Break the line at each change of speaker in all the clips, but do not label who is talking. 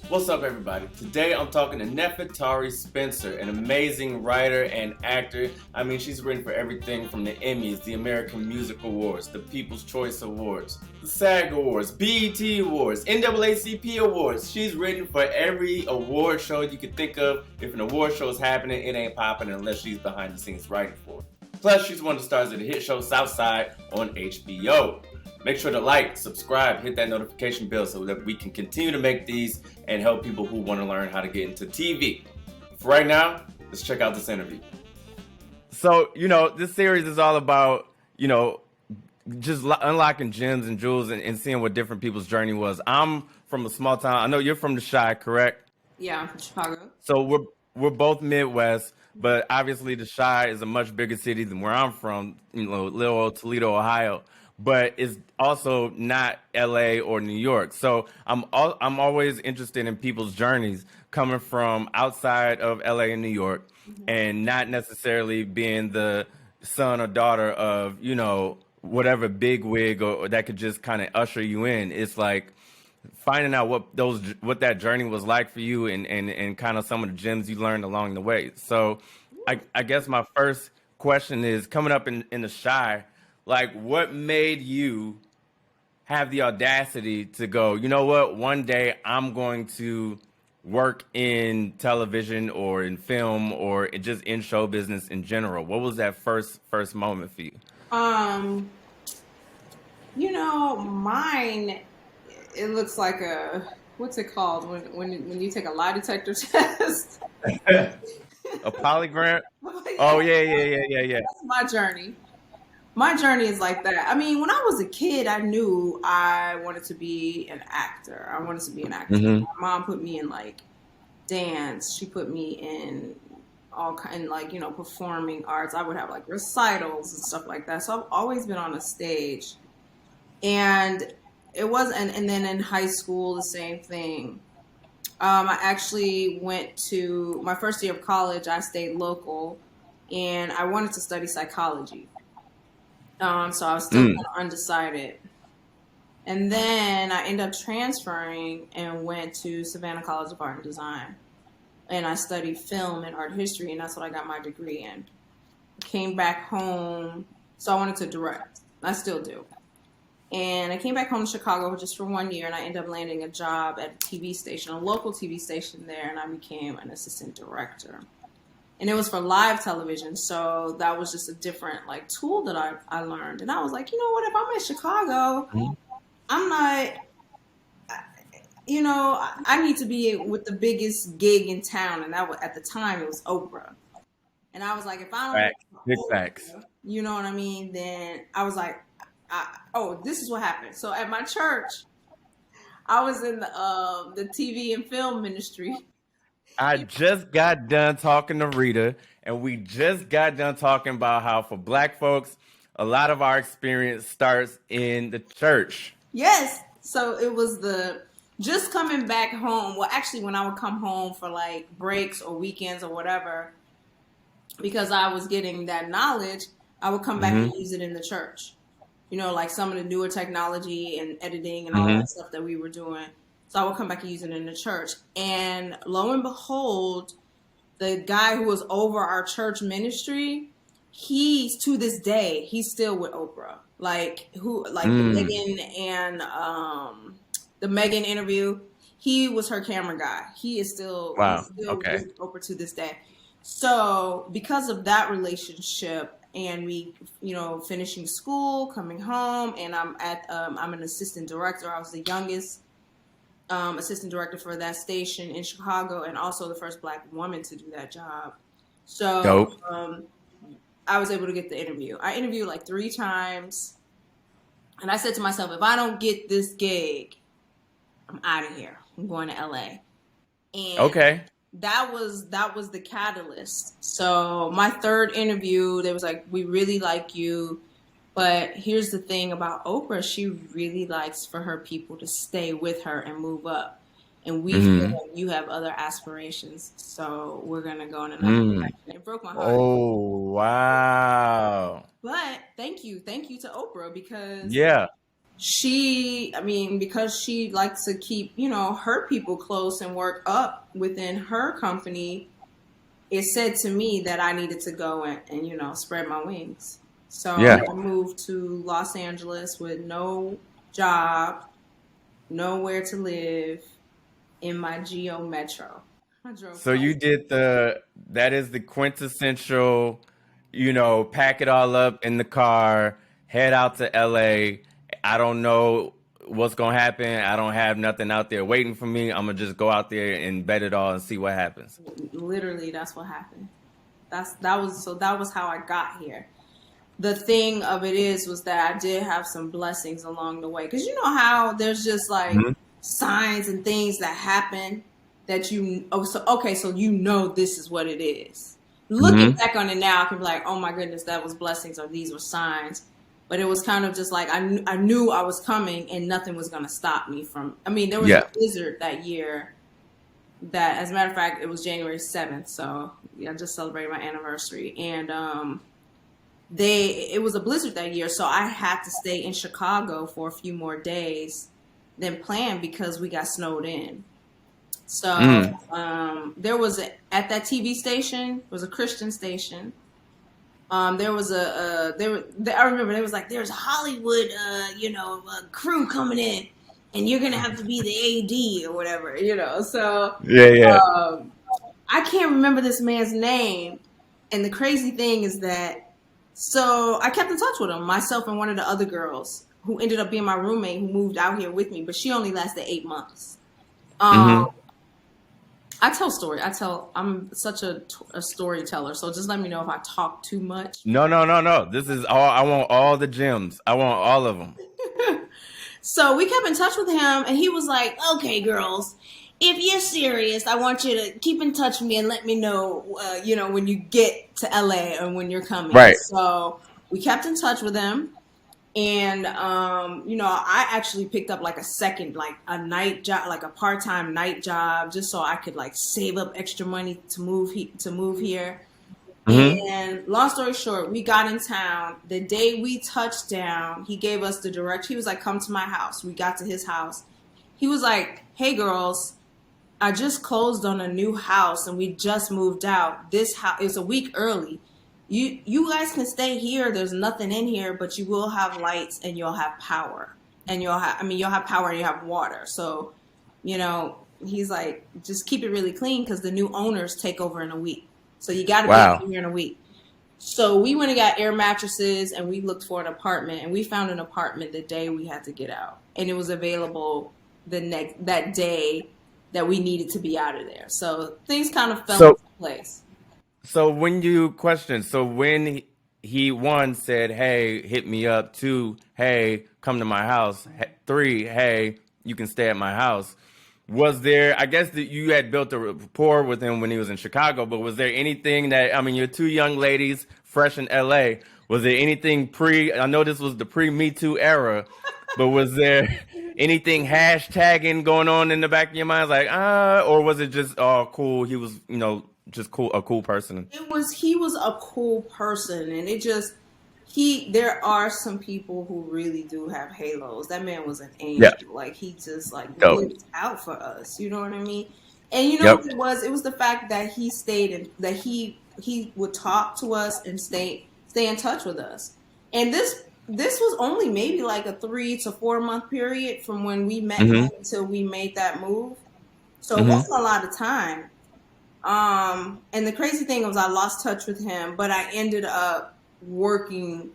What's up, everybody? Today I'm talking to Nefetari Spencer, an amazing writer and actor. I mean, she's written for everything from the Emmys, the American Music Awards, the People's Choice Awards, the SAG Awards, BET Awards, NAACP Awards. She's written for every award show you could think of. If an award show is happening, it ain't popping unless she's behind the scenes writing for it. Plus, she's one of the stars of the hit show Southside on HBO. Make sure to like, subscribe, hit that notification bell so that we can continue to make these and help people who want to learn how to get into TV. For right now, let's check out this interview. So, this series is all about, just unlocking gems and jewels and seeing what different people's journey was. I'm from a small town. I know you're from the Chi, correct?
Yeah, I'm from Chicago.
So we're both Midwest, but obviously the Chi is a much bigger city than where I'm from, little old Toledo, Ohio. But it's also not LA or New York. So I'm always interested in people's journeys coming from outside of LA and New York, and not necessarily being the son or daughter of, whatever big wig or that could just kind of usher you in. It's like finding out what that journey was like for you and kind of some of the gems you learned along the way. So I guess my first question is, coming up in the Chi, like, what made you have the audacity to go, you know what, one day I'm going to work in television or in film or just in show business in general? What was that first moment for you?
Mine, it looks like what's it called when you take a lie detector test?
A polygraph? Oh, yeah.
That's my journey. My journey is like that. I mean, when I was a kid, I knew I wanted to be an actor. I wanted to be an actor.
Mm-hmm.
My mom put me in like dance. She put me in all kind, like, performing arts. I would have like recitals and stuff like that. So I've always been on a stage. And it was, and then in high school, the same thing. I actually went to my first year of college. I stayed local, and I wanted to study psychology. So I was still kind of undecided. And then I ended up transferring and went to Savannah College of Art and Design. And I studied film and art history, and that's what I got my degree in. Came back home, so I wanted to direct. I still do. And I came back home to Chicago just for 1 year, and I ended up landing a job at a TV station, a local TV station there, and I became an assistant director. And it was for live television, so that was just a different tool that I learned. And I was like, you know what, if I'm in Chicago, I'm not, I need to be with the biggest gig in town. And that was, at the time, it was Oprah. And I was like, if I don't
Big
Oprah,
facts.
you know what I mean, then I was like, this is what happened. So at my church, I was in the TV and film ministry.
I just got done talking to Rita, and we just got done talking about how for Black folks, a lot of our experience starts in the church.
Yes. So it was just coming back home. Well, actually, when I would come home for breaks or weekends or whatever, because I was getting that knowledge, I would come back and use it in the church. Some of the newer technology and editing and all that stuff that we were doing. So I would come back and use it in the church. And lo and behold, the guy who was over our church ministry, to this day, he's still with Oprah. The Megan and the Megan interview, he was her camera guy. He is still, with Oprah to this day. So because of that relationship, and we, finishing school, coming home, and I'm an assistant director. I was the youngest assistant director for that station in Chicago, and also the first Black woman to do that job. So I was able to get the interview. I interviewed 3 times, and I said to myself, if I don't get this gig, I'm out of here. I'm going to LA. And that was the catalyst. So my third interview, they was like, we really like you, but here's the thing about Oprah. She really likes for her people to stay with her and move up. And we feel like you have other aspirations, so we're going to go in another direction. It broke my heart.
Oh, wow.
But thank you to Oprah, because I mean, because she likes to keep, her people close and work up within her company, it said to me that I needed to go and spread my wings. So
Yeah.
I moved to Los Angeles with no job, nowhere to live in my Geo Metro. I drove
So you did that is the quintessential, pack it all up in the car, head out to LA. I don't know what's gonna happen. I don't have nothing out there waiting for me. I'm gonna just go out there and bet it all and see what happens.
literally that's what happened. That was how I got here. The thing of it was that I did have some blessings along the way, because you know how there's just like
Hmm.
signs and things that happen that so this is what it is. Looking
Hmm.
back on it now, I can be like, oh my goodness, that was blessings, or these were signs. But it was kind of just like I knew I was coming and nothing was going to stop me from. I mean, there was a
Yeah.
blizzard that year. That, as a matter of fact, it was January 7th, so yeah, I just celebrated my anniversary, and it was a blizzard that year, so I had to stay in Chicago for a few more days than planned because we got snowed in. So
Mm.
there was at that TV station was a Christian station. There was I remember there was like, there's a Hollywood crew coming in, and you're gonna have to be the AD or whatever, So
Yeah, yeah.
um, I can't remember this man's name, and the crazy thing is that, so I kept in touch with him, myself and one of the other girls who ended up being my roommate, who moved out here with me, but she only lasted 8 months. Um,
Hmm.
I tell story. I'm such a storyteller. So just let me know if I talk too much.
No, no, no, no. This is all. I want all the gems. I want all of them.
So we kept in touch with him, and he was like, "Okay, girls, if you're serious, I want you to keep in touch with me and let me know, when you get to LA or when you're coming."
Right.
So we kept in touch with him, and I actually picked up like a second, like a night job, like a part-time night job, just so I could like save up extra money to move here.
Hmm.
And long story short, we got in town. The day we touched down, he gave us the direct. He was like, "Come to my house." We got to his house. He was like, "Hey, girls, I just closed on a new house and we just moved out. This house is a week early. You guys can stay here. There's nothing in here, but you will have lights and you'll have power. And you'll have power and you have water. So, he's like, just keep it really clean because the new owners take over in a week. So you got to be out
Wow.
here in a week." So we went and got air mattresses and we looked for an apartment, and we found an apartment the day we had to get out, and it was available that day that we needed to be out of there. So things kind of fell
So,
into place.
so when you question, so when he one said, "Hey, hit me up," two, "Hey, come to my house," three, "Hey, you can stay at my house." Was there? I guess that you had built a rapport with him when he was in Chicago, but was there anything that, I mean, you're two young ladies fresh in LA. Was there anything pre? I know this was the pre Me Too era, but was there anything hashtagging going on in the back of your mind, like or was it just oh cool? He was just cool, a cool person.
He was a cool person, and it just he there are some people who really do have halos. That man was an
Yeah.
angel. Like, he just like
Dope.
looked out for us. You know what I mean? And you know what
Yep.
it was? It was the fact that he stayed and that he would talk to us and stay in touch with us. And this was only maybe like a 3 to 4 month period from when we met him
Mm-hmm.
until we made that move. So it
Mm-hmm.
wasn't a lot of time. And the crazy thing was I lost touch with him, but I ended up working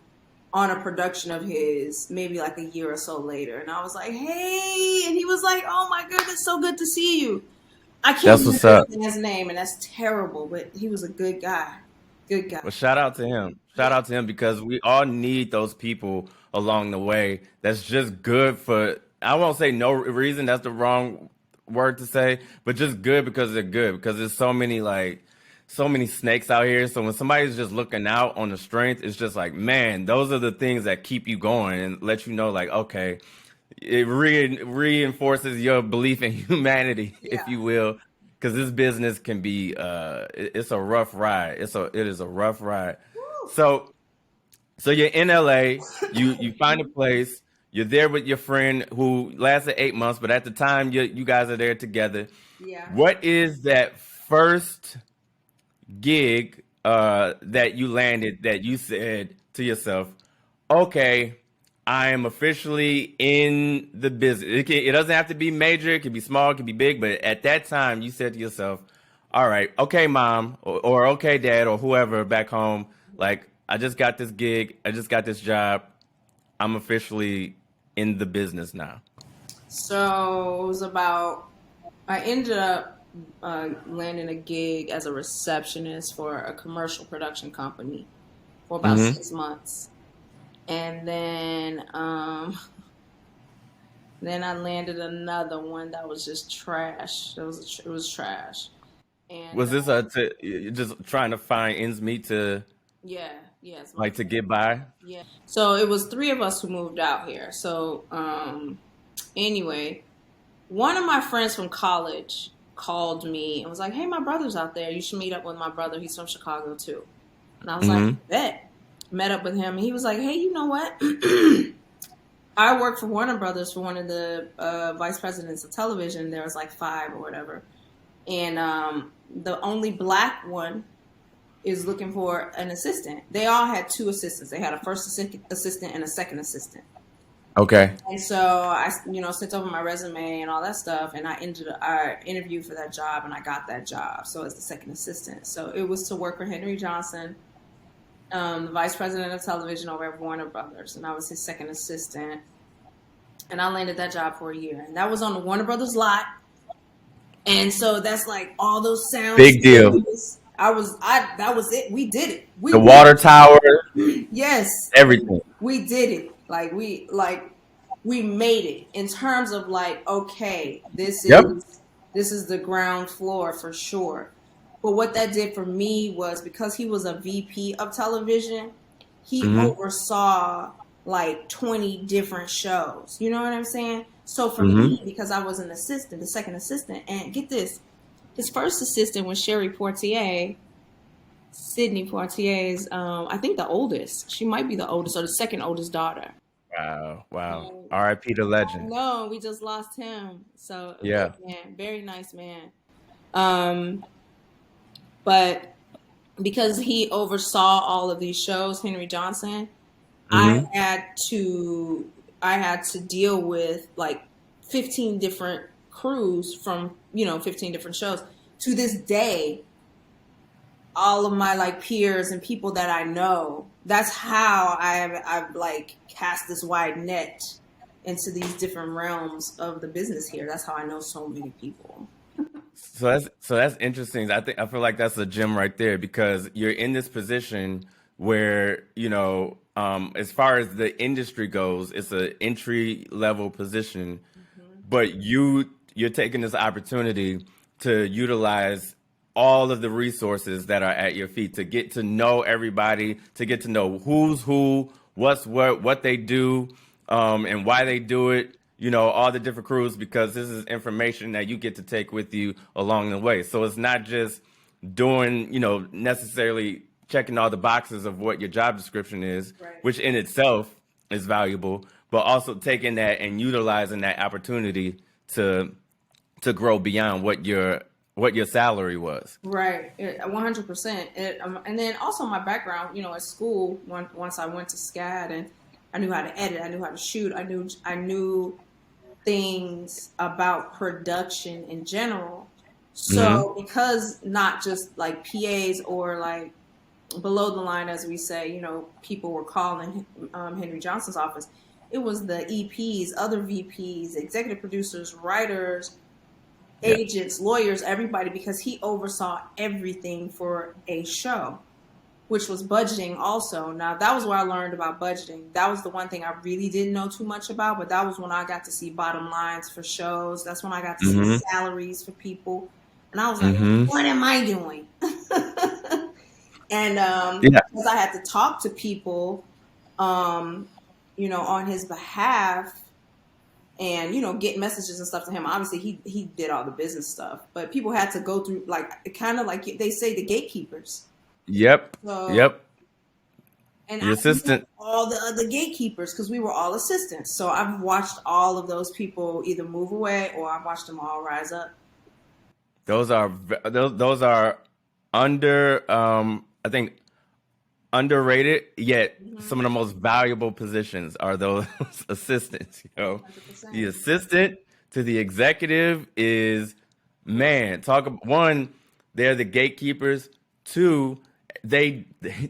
on a production of his maybe like a year or so later. And I was like, "Hey," and he was like, "Oh my goodness, so good to see you." I can't
That's
remember
what's up.
this man's name, and that's terrible, but he was a good guy. Good guy.
Well, shout out to him. Shout
Yeah.
out to him because we all need those people along the way. That's just good for, I won't say no reason. That's the wrong word to say, but just good because they're good. Because there's so many, like, so many snakes out here. So when somebody's just looking out on the strength, it's just like, man, those are the things that keep you going and let you know, like, okay, it reinforces your belief in humanity, if
Yeah.
you will, because this business can be it's a rough ride. It is a rough ride.
Woo.
So you're in LA, you find a place, You're there with your friend who lasted 8 months, but at the time you guys are there together.
Yeah.
What is that first gig that you landed that you said to yourself, okay, I am officially in the business? It doesn't have to be major, it could be small, it could be big, but at that time you said to yourself, all right, okay, mom, or okay, dad, or whoever back home, like, I just got this gig, I just got this job, I'm officially in the business now.
So it was about, I ended up landing a gig as a receptionist for a commercial production company for about
Mm-hmm.
6 months. And then I landed another one that was just trash. It was trash. And
Was this you're just trying to find ends meet to
yeah, yes, my
like to get by?
yeah. So it was three of us who moved out here. So anyway, one of my friends from college called me and was like, "Hey, my brother's out there. You should meet up with my brother. He's from Chicago too." And I was like,
Mm-hmm.
"Bet." Met up with him, and he was like, "Hey, you know what? I work for Warner Brothers for one of the vice presidents of television. There was like 5 or whatever, and the only black one is looking for an assistant. They all had 2 assistants. They had a first assistant and a second assistant.
Okay.
And so I, sent over my resume and all that stuff, and I interviewed for that job, and I got that job. So as the second assistant, so it was to work for Henry Johnson, the vice president of television over at Warner Brothers, and I was his second assistant. And I landed that job for a year, and that was on the Warner Brothers lot. And so that's like all those sounds.
Big deal.
That was it. We did it.
The water tower,
Yes,
everything.
we did it. We made it in terms of like, okay, this is the ground floor for sure. But what that did for me was, because he was a VP of television, he
Mm-hmm.
oversaw like 20 different shows. You know what I'm saying? So for
Mm-hmm.
me, because I was an assistant, the second assistant, and get this, his first assistant was Sherry Portier, Sydney Portier's, I think the oldest. She might be the oldest or the second oldest daughter.
Wow.
And
R.I.P. the legend.
no, we just lost him. So
Yeah.
good man, very nice man. Um, but because he oversaw all of these shows, Henry Johnson, I
Mm-hmm.
had to deal with like 15 different crews from 15 different shows. To this day, all of my like peers and people that I know, that's how I've like cast this wide net into these different realms of the business here. That's how I know so many people.
So that's interesting. I feel like that's a gem right there, because you're in this position where, as far as the industry goes, it's an entry level position, but you're taking this opportunity to utilize all of the resources that are at your feet, to get to know everybody, to get to know who's who, what's what they do, and why they do it. All the different crews, because this is information that you get to take with you along the way. So it's not just doing, necessarily checking all the boxes of what your job description is,
Right.
which in itself is valuable, but also taking that and utilizing that opportunity to grow beyond what your salary was.
Right, 100%. And then also my background, at school. Once I went to SCAD, and I knew how to edit, I knew how to shoot, I knew things about production in general. So because not just like PAs or like below the line, as we say, people were calling Henry Johnson's office. It was the EPs, other VPs, executive producers, writers,
Yeah.
agents, lawyers, everybody, because he oversaw everything for a show, which was budgeting also. Now, that was where I learned about budgeting. That was the one thing I really didn't know too much about, but that was when I got to see bottom lines for shows. That's when I got to see salaries for people. And I was like,
Mm-hmm.
what am I doing? And
Yeah.
because I had to talk to people, on his behalf, and get messages and stuff to him. Obviously he did all the business stuff, but people had to go through, like, kind of like they say, the gatekeepers.
Yep.
So
Yep.
And
Your
I knew
assistant.
all the other gatekeepers because we were all assistants. So I've watched all of those people either move away or I've watched them all rise up.
Those are under I think underrated, yet
Mm-hmm.
some of the most valuable positions are those assistants. You know, the
100%.
assistant to the executive is, man, one, they're the gatekeepers. Two, they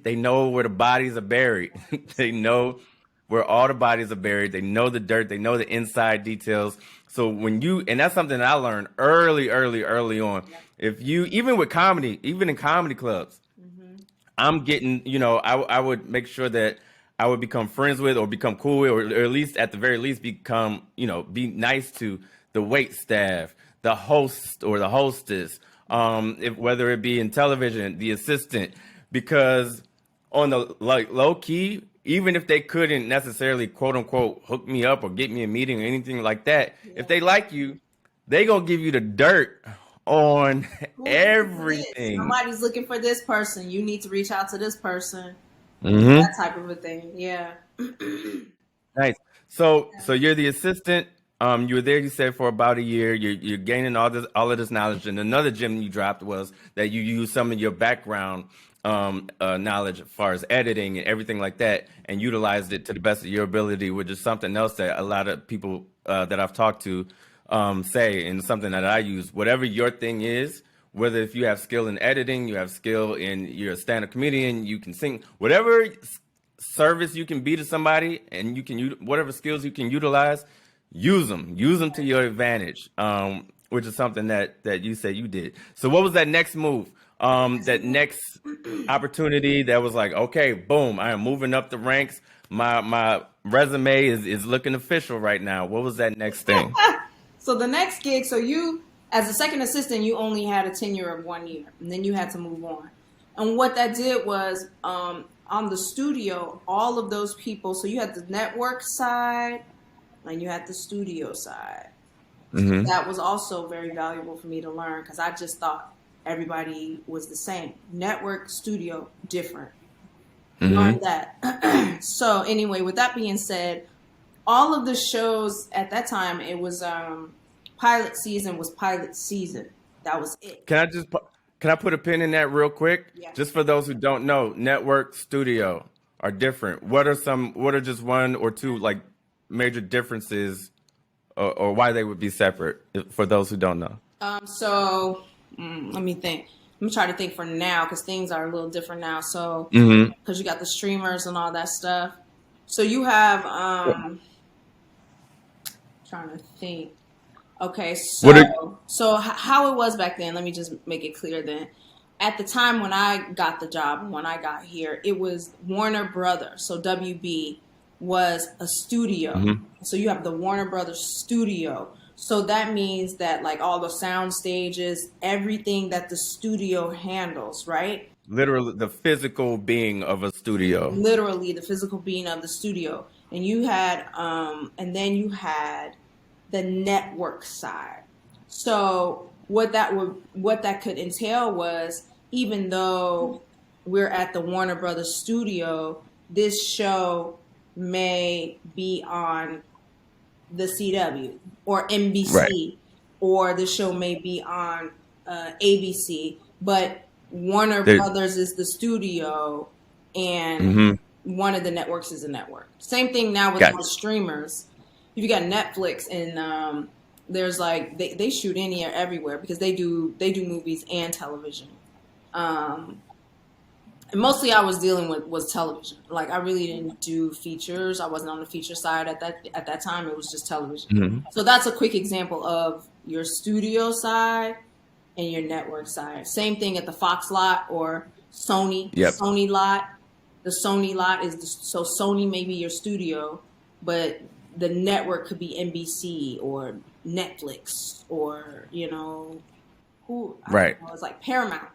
know where the bodies are buried. They know where all the bodies are buried. They know the dirt. They know the inside details. So and that's something that I learned early on.
Yeah.
If you, even with comedy, even in comedy clubs,
Mm-hmm.
I'm getting, I would make sure that I would become friends with or become cool with, or at least at the very least become, be nice to the wait staff, the host or the hostess, if whether it be in television, the assistant, because on the like low key, even if they couldn't necessarily quote unquote hook me up or get me a meeting or anything like that, if
Yeah.
they like you, they gonna give you the dirt on
Who's looking for this?
everything.
Somebody's looking for this person. You need to reach out to this person.
Hmm.
That type of a thing. Yeah.
Nice. So you're the assistant. You were there, you said, for about a year. You're gaining all of this knowledge. And another gem you dropped was that you use some of your background knowledge as far as editing and everything like that, and utilized it to the best of your ability, which is something else that a lot of people that I've talked to say, and something that I use. Whatever your thing is, whether if you have skill in editing, you have skill in, you're a stand-up comedian, you can sing, whatever service you can be to somebody, and you can whatever skills you can utilize, use them to your advantage, which is something that you said you did. So what was that next move, that next opportunity that was like, okay, boom, I am moving up the ranks, my resume is looking official right now? What was that next thing?
So the next gig, so you, as a second assistant, you only had a tenure of 1 year, and then you had to move on. And what that did was, on the studio, all of those people. So you had the network side, and you had the studio side. So
Hmm.
that was also very valuable for me to learn because I just thought everybody was the same. Network, studio, different. Learn
Hmm.
that. So anyway, with that being said, all of the shows at that time, it was pilot season was pilot season. That was it.
Can I just can I put a pin in that real quick?
Yeah.
Just for those who don't know, network, studio are different. What are just one or two like major differences, or why they would be separate, for those who don't know?
So let me think. Let me try to think for now because things are a little different now. So
Hmm.
because you got the streamers and all that stuff. So you have trying to think. Okay,
What are
how it was back then, let me just make it clear then. At the time when I got the job, when I got here, it was Warner Brothers. So WB was a studio.
Mhm.
So you have the Warner Brothers studio. So that means that like all the sound stages, everything that the studio handles, right?
Literally the physical being of a studio?
Literally the physical being of the studio. And then you had the network side. So what that could entail was even though we're at the Warner Brothers studio, this show may be on the CW or
Right.
NBC, or the show may be on ABC, but Warner
They,
Brothers is the studio, and
hmm.
one of the networks is a network. Same thing now with all
Got
the streamers. If you got Netflix and there's like they shoot any or everywhere because they do movies and television. Um, and mostly I was dealing with was television. Like I really didn't do features. I wasn't on the feature side at that time. It was just television.
you.
So that's a quick example of your studio side and your network side. Same thing at the Fox lot or Sony, the
Yep.
Sony lot. The Sony lot is so Sony may be your studio, but the network could be NBC or Netflix or who I don't
Right.
know. It's like Paramount.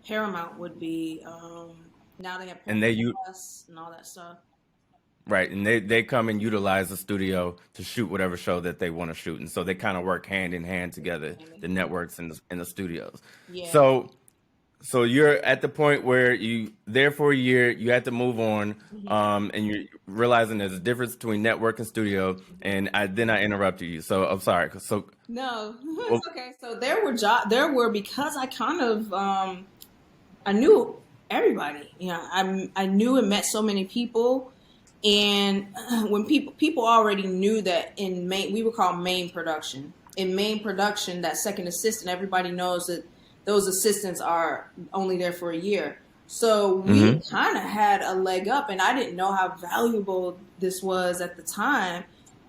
Paramount would be now they have
And
Paramount
you
Plus and all that stuff.
right, and they come and utilize the studio to shoot whatever show that they want to shoot, and so they kind of work hand in hand together,
Hand in
the
hand.
networks and the studios.
Yeah.
So So you're at the point where you there for a year, you had to move on, and you're realizing there's a difference between network and studio. And I interrupted you, so I'm sorry. So,
No,
well,
it's okay. So there were because I kind of I knew everybody. You know, I knew and met so many people, and when people already knew that in main we were called main production. In main production, that second assistant, everybody knows that those assistants are only there for a year. So we
hmm
kind of had a leg up, and I didn't know how valuable this was at the time,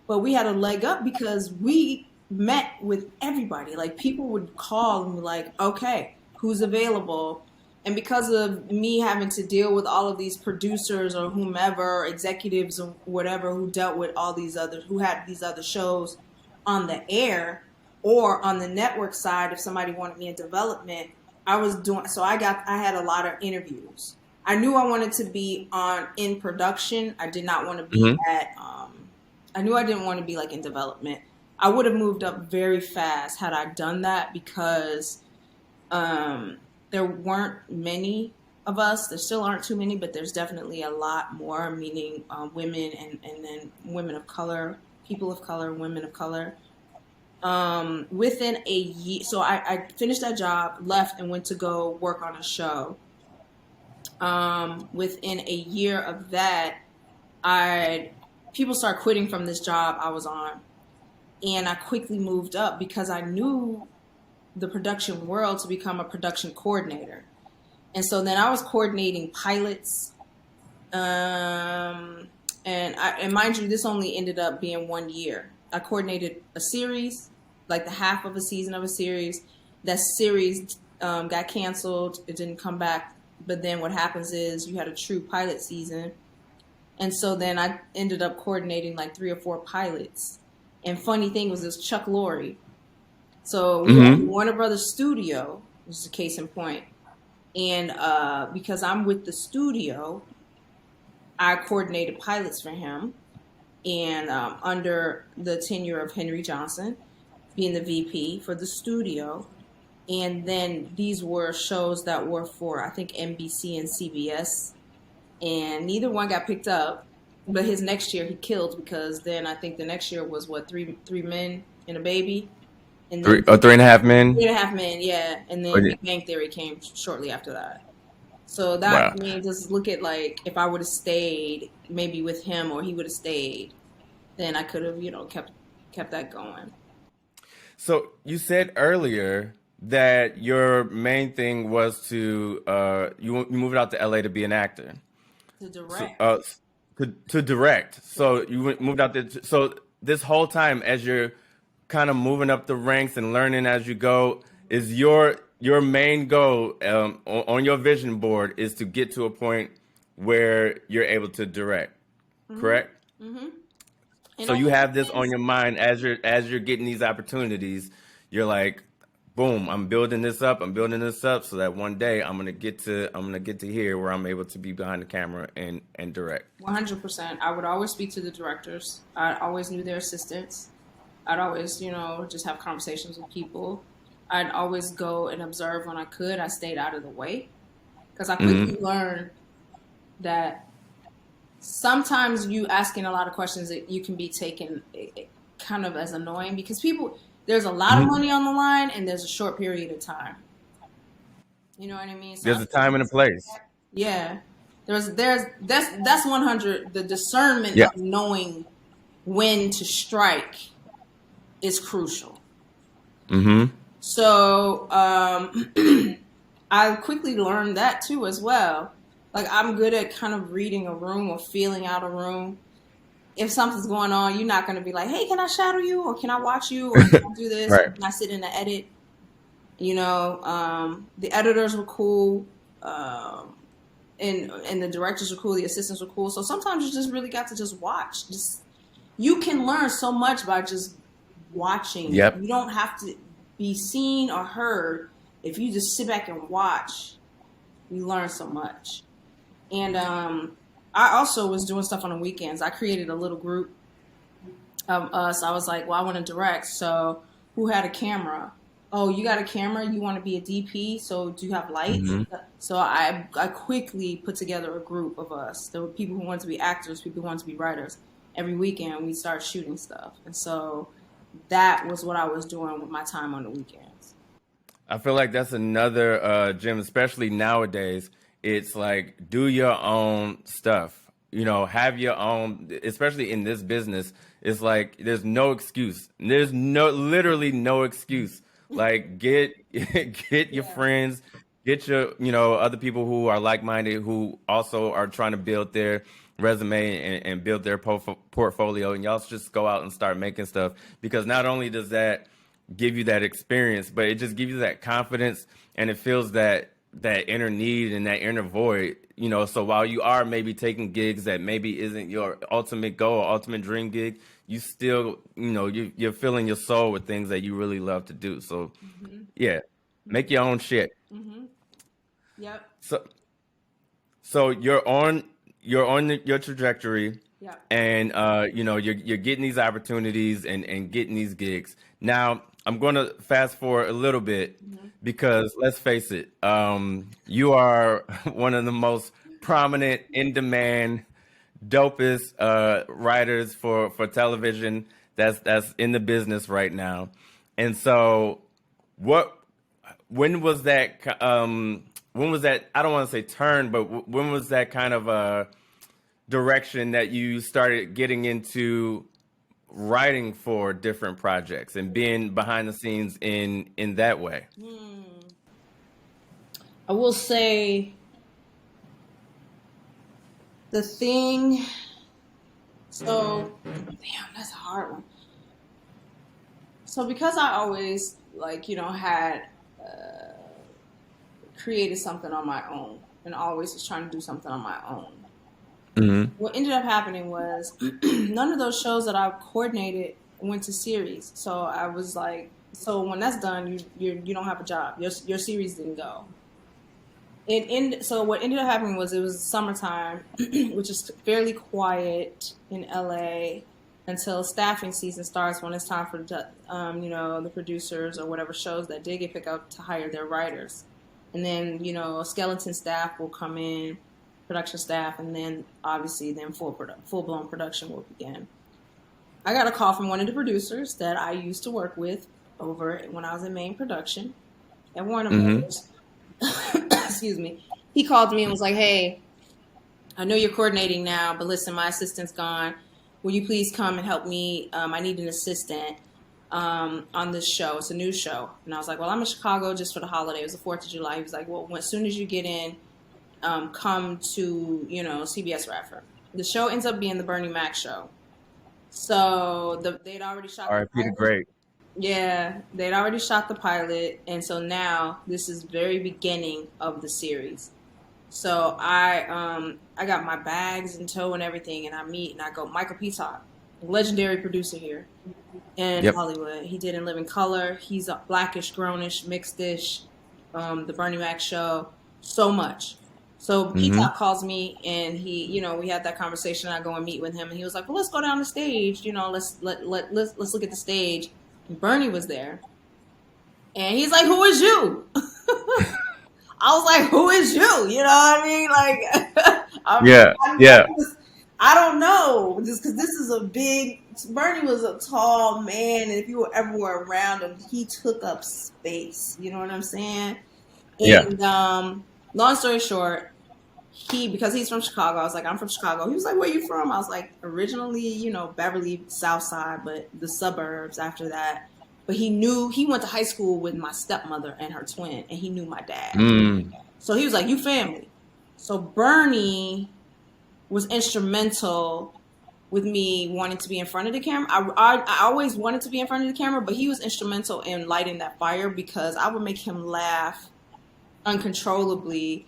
but we had a leg up because we met with everybody. Like people would call and be like, "Okay, who's available?" And because of me having to deal with all of these producers or whomever, executives or whatever who dealt with all these others, who had these other shows on the air or on the network side, if somebody wanted me in development, I was doing, so I had a lot of interviews. I knew I wanted to be in production. I did not want to be
hmm
I knew I didn't want to be like in development. I would have moved up very fast had I done that because um, there weren't many of us. There still aren't too many, but there's definitely a lot more, meaning women and then women of color, people of color, women of color. Within a year, so I finished that job, left, and went to go work on a show. Within a year of that, I people start quitting from this job I was on, and I quickly moved up because I knew the production world to become a production coordinator. And so then I was coordinating pilots. And mind you, this only ended up being 1 year. I coordinated a series, like the half of a season of a series. That series got canceled. It didn't come back. But then what happens is you had a true pilot season. And so then I ended up coordinating like 3 or 4 pilots. And funny thing was this Chuck Lorre. So we were at
hmm
Warner Brothers Studio, which is a case in point. And because I'm with the studio, I coordinated pilots for him. And under the tenure of Henry Johnson, being the VP for the studio. And then these were shows that were for, I think, NBC and CBS. And neither one got picked up. But his next year he killed because then I think the next year was what, three men and a baby? And then
Three and a half men.
3.5 Men, yeah. And
Oh,
then
yeah.
Big Bang Theory came shortly after that. So that,
Wow.
I mean, just look at like if I would have stayed maybe with him or he would have stayed, then I could have, kept that going.
So you said earlier that your main thing was to you moved out to LA to be an actor.
To
So,
direct.
to direct. So you moved out there. So this whole time, as you're kind of moving up the ranks and learning as you go, is your main goal on your vision board is to get to a point where you're able to direct,
Mm-hmm.
correct?
Mm-hmm. And
So
over
you
the
have this on
years,
your mind as you're getting these opportunities. You're like, boom, I'm building this up. I'm building this up so that one day I'm gonna get to here where I'm able to be behind the camera and direct.
100%. I would always speak to the directors. I always knew their assistants. I'd always, just have conversations with people. I'd always go and observe when I could. I stayed out of the way because I quickly
hmm
learned that sometimes you asking a lot of questions that you can be taken kind of as annoying because there's a lot of
hmm
money on the line and there's a short period of time. You know what I mean? So
There's a time and a place.
yeah, that's 100. The discernment
Yeah.
of knowing when to strike is crucial.
hmm
So I quickly learned that too as well. Like I'm good at kind of reading a room or feeling out a room. If something's going on, you're not going to be like, "Hey, can I shadow you? Or can I watch you? Or can I do this? Or
Right.
can I sit in the edit?" The editors were cool, and the directors were cool. The assistants were cool. So sometimes you just really got to just watch. Just you can learn so much by just watching.
Yep.
You don't have to be seen or heard. If you just sit back and watch, you learn so much. And I also was doing stuff on the weekends. I created a little group of us. I was like, well, I want to direct. So who had a camera? oh, you got a camera, you want to be a DP, so do you have lights?
Hmm.
So I quickly put together a group of us. There were people who wanted to be actors, people who wanted to be writers. Every weekend we start shooting stuff. And so that was what I was doing with my time on the weekends.
I feel like that's another gym, especially nowadays. It's like do your own stuff. You know, have your own, especially in this business. It's like there's no excuse. There's literally no excuse. Like get get your
Yeah.
friends, get your, other people who are like-minded, who also are trying to build their resume and build their portfolio, and y'all just go out and start making stuff, because not only does that give you that experience, but it just gives you that confidence, and it feels that inner need and that inner void. So while you are maybe taking gigs that maybe isn't your ultimate goal or ultimate dream gig, you still, you're filling your soul with things that you really love to do. So
Hmm.
yeah, make your own shit.
Hmm. Yep.
So so you're on your trajectory,
Yep.
and you're getting these opportunities and getting these gigs. Now I'm going to fast forward a little bit,
Hmm.
because let's face it, you are one of the most prominent, in demand, dopest writers for television that's in the business right now. And so what when was that I don't want to say turn, but when was that kind of direction that you started getting into writing for different projects and being behind the scenes in that way?
Hmm. I will say the thing. So, damn, that's a hard one. So because I always had created something on my own and always was trying to do something on my own.
Hmm.
What ended up happening was none of those shows that I coordinated went to series. So I was like, so when that's done, you don't have a job. Your series didn't go. So what ended up happening was it was summertime, which is fairly quiet in LA until staffing season starts, when it's time for the producers or whatever shows that did get picked up to hire their writers. And then skeleton staff will come in, production staff, and then obviously then full blown production will begin. I got a call from one of the producers that I used to work with over when I was in main production at Warner
Hmm.
Brothers. Excuse me. He called me and was like, "Hey, I know you're coordinating now, but listen, my assistant's gone. Will you please come and help me? I need an assistant on this show. It's a new show." And I was like, "Well, I'm in Chicago just for the holiday. It was the 4th of July." He was like, "Well, as soon as you get in, come to CBS Radford." The show ends up being the Bernie Mac show. So they'd already shot the
R.I.P. the
pilot.
great.
Yeah, they'd already shot the pilot, and so now this is very beginning of the series. So I got my bags in tow and everything, and I meet and I go Michael Peacock, legendary producer here in
Yep.
Hollywood. He did In Living Color. He's a blackish, grownish, mixedish, the Bernie Mac show, so much. So
Hmm.
Peacock calls me and we had that conversation. I go and meet with him, and he was like, "Well, let's go down the stage. Let's look at the stage." And Bernie was there, and he's like, "Who is you?" I was like, "Who is you?" You know what I mean? Like,
Yeah. Yeah.
I don't know, just because this is a big. Bernie was a tall man, and if you were ever were around him, he took up space. You know what I'm saying?
Yeah.
And long story short, because he's from Chicago, I was like, "I'm from Chicago." He was like, "Where you from?" I was like, "Originally, Beverly, Southside, but the suburbs after that." But he went to high school with my stepmother and her twin, and he knew my dad.
Mm.
So he was like, "You family." So Bernie was instrumental with me wanting to be in front of the camera. I always wanted to be in front of the camera, but he was instrumental in lighting that fire, because I would make him laugh uncontrollably,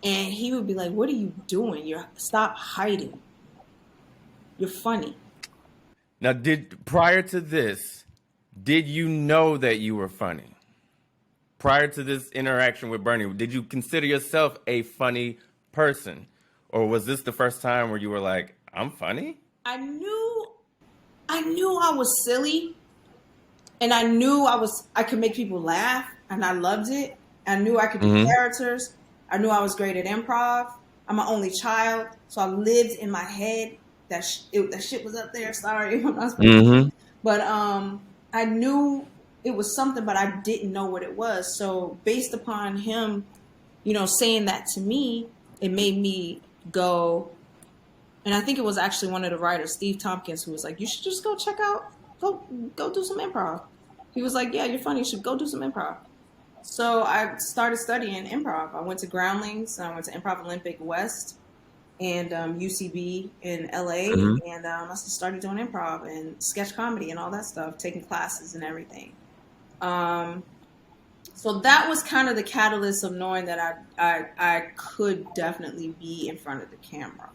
and he would be like, "What are you doing? Stop hiding. You're funny."
Now, prior to this, did you know that you were funny? Prior to this interaction with Bernie, did you consider yourself a funny person? Or was this the first time where you were like, I'm funny?
I knew I was silly, and I knew I could make people laugh, and I loved it. I knew I could do characters. I knew I was great at improv. I'm an only child, so I lived in my head that that shit was up there. Sorry, I'm not supposed to. But I knew it was something, but I didn't know what it was. So based upon him, you know, saying that to me, it made me go. And I think it was actually one of the writers, Steve Tompkins, who was like, "You should just go check out, go do some improv." He was like, "Yeah, you're funny. You should go do some improv." So I started studying improv. I went to Groundlings. I went to Improv Olympic West and UCB in LA. And I started doing improv and sketch comedy and all that stuff, taking classes and everything. So that was kind of the catalyst of knowing that I could definitely be in front of the camera.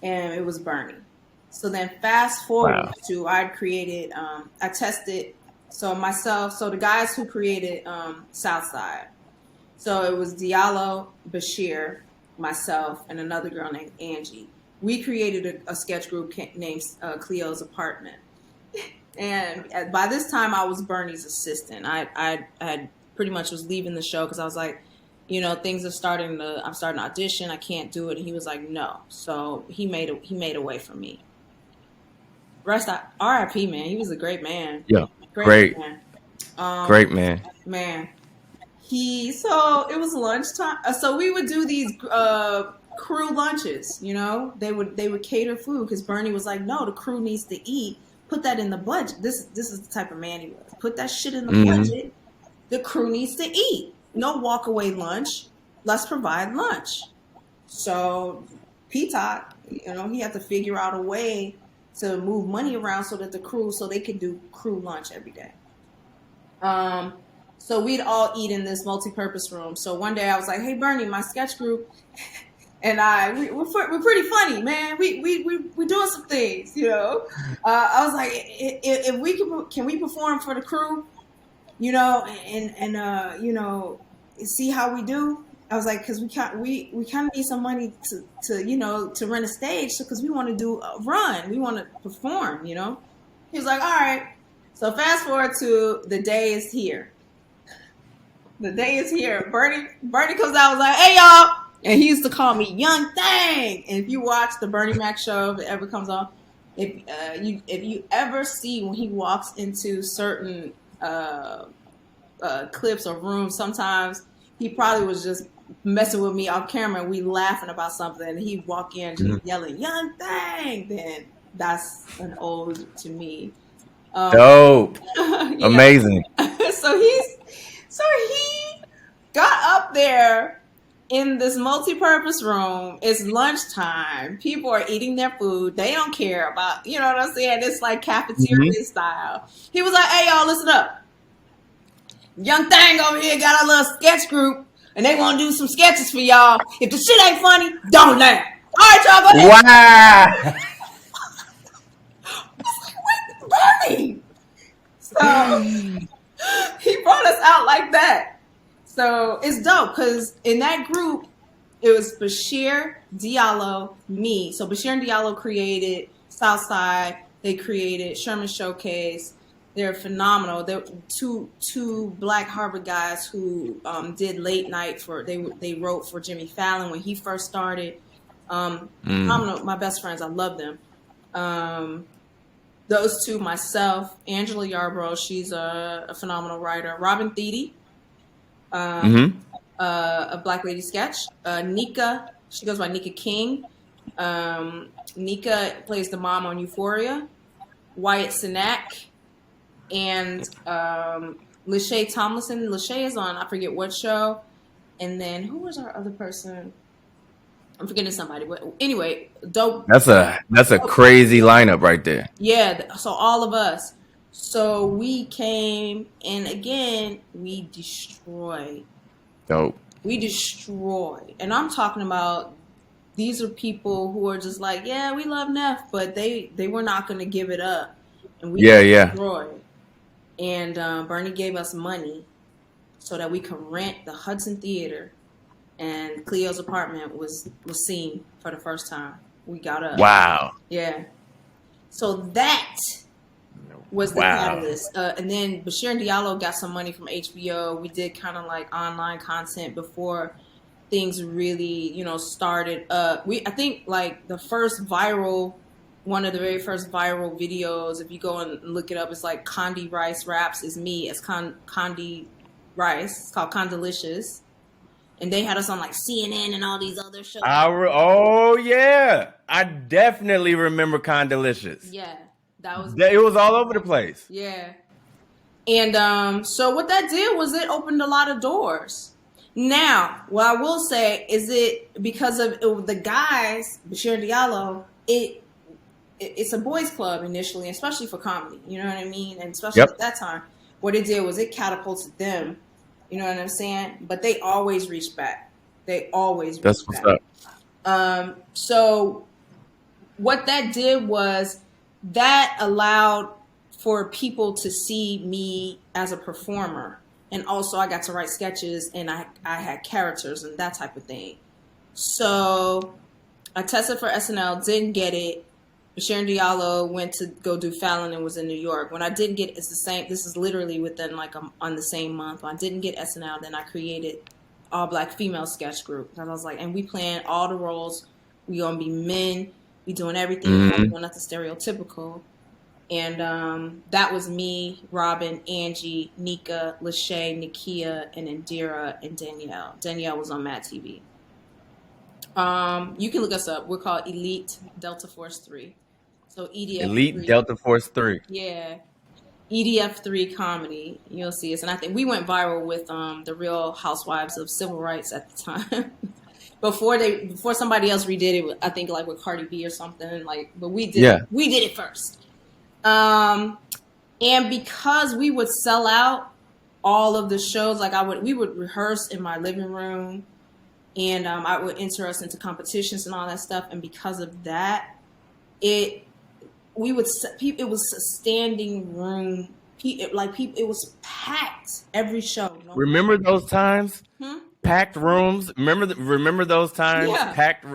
And it was Bernie. So then fast forward to I'd created, I tested, so the guys who created Southside. So it was Diallo, Bashir, myself, and another girl named Angie. We created a sketch group named Cleo's Apartment. And by this time, I was Bernie's assistant. I had pretty much was leaving the show because I was like, you know, I'm starting to audition. I can't do it. And he was like, no. So he made a way for me. R.I.P. man. He was a great man.
Yeah.
Great man.
Great man.
Man. So it was lunchtime. So we would do these crew lunches, you know. They would cater food because Bernie was like, no, the crew needs to eat. Put that in the budget. This is the type of man he was. Put that shit in the budget. The crew needs to eat. No walk away lunch. Let's provide lunch. So P-Tot, you know, he had to figure out a way to move money around so that so they could do crew lunch every day. So we'd all eat in this multi-purpose room. So one day I was like, hey Bernie, my sketch group and we're pretty funny, man. We're doing some things, you know. I was like, if can we perform for the crew, you know, and you know, see how we do. I was like, because we kind of need some money to you know, to rent a stage, because we want to do a run, we want to perform, you know. He was like, all right. So fast forward to the day is here. The day is here. Bernie comes out, was like, hey y'all. And he used to call me Young Thang. And if you watch the Bernie Mac show, if it ever comes on, if you ever see when he walks into certain clips or rooms, sometimes he probably was just messing with me off camera and we laughing about something and he'd walk in just yelling, Young Thang. Then that's an ode to me.
Dope. Amazing.
So he got up there in this multi-purpose room. It's lunchtime. People are eating their food. They don't care about, you know what I'm saying? It's like cafeteria style. He was like, hey, y'all, listen up. Young Thang over here got a little sketch group, and they want to do some sketches for y'all. If the shit ain't funny, don't laugh. All right, y'all, go ahead.
Wow.
I was like, wait, Bernie. So he brought us out like that. So it's dope because in that group, it was Bashir, Diallo, me. So Bashir and Diallo created Southside. They created Sherman Showcase. They're phenomenal. They're two Black Harvard guys who did late night they wrote for Jimmy Fallon when he first started. Phenomenal. My best friends. I love them. Those two, myself, Angela Yarbrough, she's a phenomenal writer. Robin Thede, a Black Lady Sketch. Nika, she goes by Nika King. Nika plays the mom on Euphoria. Wyatt Cenac and Lachey Tomlinson. Lachey is on, I forget what show. And then who was our other person? I'm forgetting somebody, but anyway, dope.
That's a crazy lineup right there.
Yeah, so all of us. So we came, and again, we destroyed.
Dope.
We destroyed. And I'm talking about, these are people who are just like, yeah, we love Neff, but they were not going to give it up. And we destroyed. And Bernie gave us money so that we could rent the Hudson Theater. And Cleo's Apartment was seen for the first time. We got up.
Wow.
Yeah. So that was the
Wow.
catalyst. And then Bashir and Diallo got some money from HBO. We did kind of like online content before things really, started up. I think like one of the very first viral videos, if you go and look it up, it's like Condi Rice Raps is me as Condi Rice. It's called Condilicious. And they had us on like CNN and all these other shows.
Oh yeah, I definitely remember Condilicious.
Yeah, that was
It was all over the place.
Yeah. And so what that did was it opened a lot of doors. Now, what I will say is it because of the guys, Bashir and Diallo, it's a boys club initially, especially for comedy. You know what I mean? And especially at that time, what it did was it catapulted them. You know what I'm saying? But they always reached back. That's what's up. So what that did was that allowed for people to see me as a performer. And also I got to write sketches and I had characters and that type of thing. So I tested for SNL, didn't get it. Bashir and Diallo went to go do Fallon and was in New York. When I didn't get, it's the same. This is literally within like on the same month. When I didn't get SNL, then I created all black female sketch group. Because I was like, and we playing all the roles. We gonna be men. We doing everything.
Mm-hmm.
We're not the stereotypical. And that was me, Robin, Angie, Nika, Lachey, Nakia, and Indira and Danielle. Danielle was on Mad TV. You can look us up. We're called Elite Delta Force 3. So EDF
Elite
3.
Delta Force 3.
Yeah. EDF 3 comedy. You'll see us. And I think we went viral with the Real Housewives of Civil Rights at the time. before somebody else redid it, I think like with Cardi B or something. But we did it first. And because we would sell out all of the shows, we would rehearse in my living room. And I would enter us into competitions and all that stuff. And because of that, it was a standing room. It was packed every show.
Remember those times? Packed rooms. Remember those times?
Yeah.
Packed.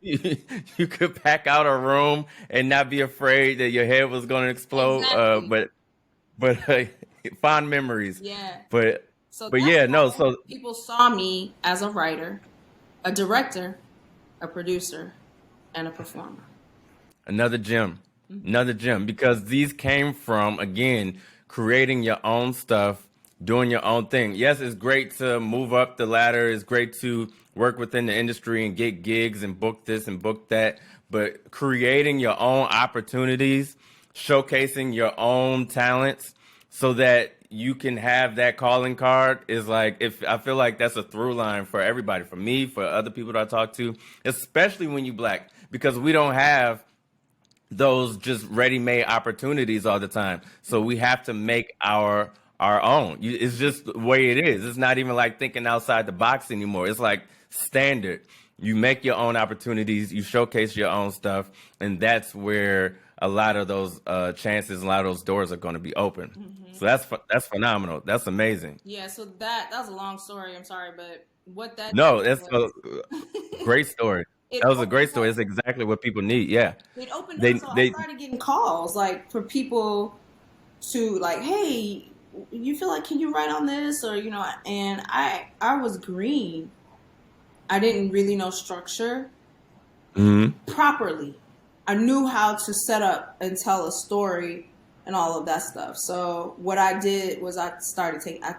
You could pack out a room and not be afraid that your head was going to explode.
Exactly.
But fond memories.
Yeah.
But
so people saw me as a writer, a director, a producer, and a performer.
Another gem. Because these came from, again, creating your own stuff, doing your own thing. Yes, it's great to move up the ladder. It's great to work within the industry and get gigs and book this and book that. But creating your own opportunities, showcasing your own talents so that you can have that calling card is I feel like that's a through line for everybody, for me, for other people that I talk to, especially when you Black, because we don't have those just ready-made opportunities all the time. So we have to make our own. It's just the way it is. It's not even like thinking outside the box anymore. It's like standard. You make your own opportunities, you showcase your own stuff, and that's where a lot of those chances, a lot of those doors are going to be open. Mm-hmm. So that's phenomenal. That's amazing.
Yeah. So that was a long story. I'm sorry, but what that
that's a great story. That was a great story. It's exactly what people need. Yeah.
It opened up, so I started getting calls for people to hey, you feel like, can you write on this? Or, and I was green. I didn't really know structure properly. I knew how to set up and tell a story and all of that stuff. So what I did was I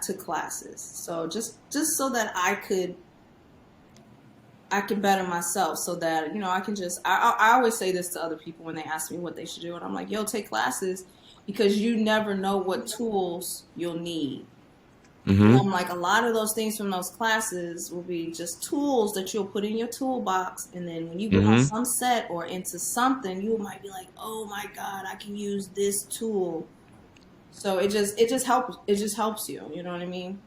took classes. So just so that I could better myself, so that, I can I always say this to other people when they ask me what they should do. And I'm like, yo, take classes, because you never know what tools you'll need. Mm-hmm. I'm like, a lot of those things from those classes will be just tools that you'll put in your toolbox. And then when you get on some set or into something, you might be like, oh my God, I can use this tool. So it just helps you. You know what I mean?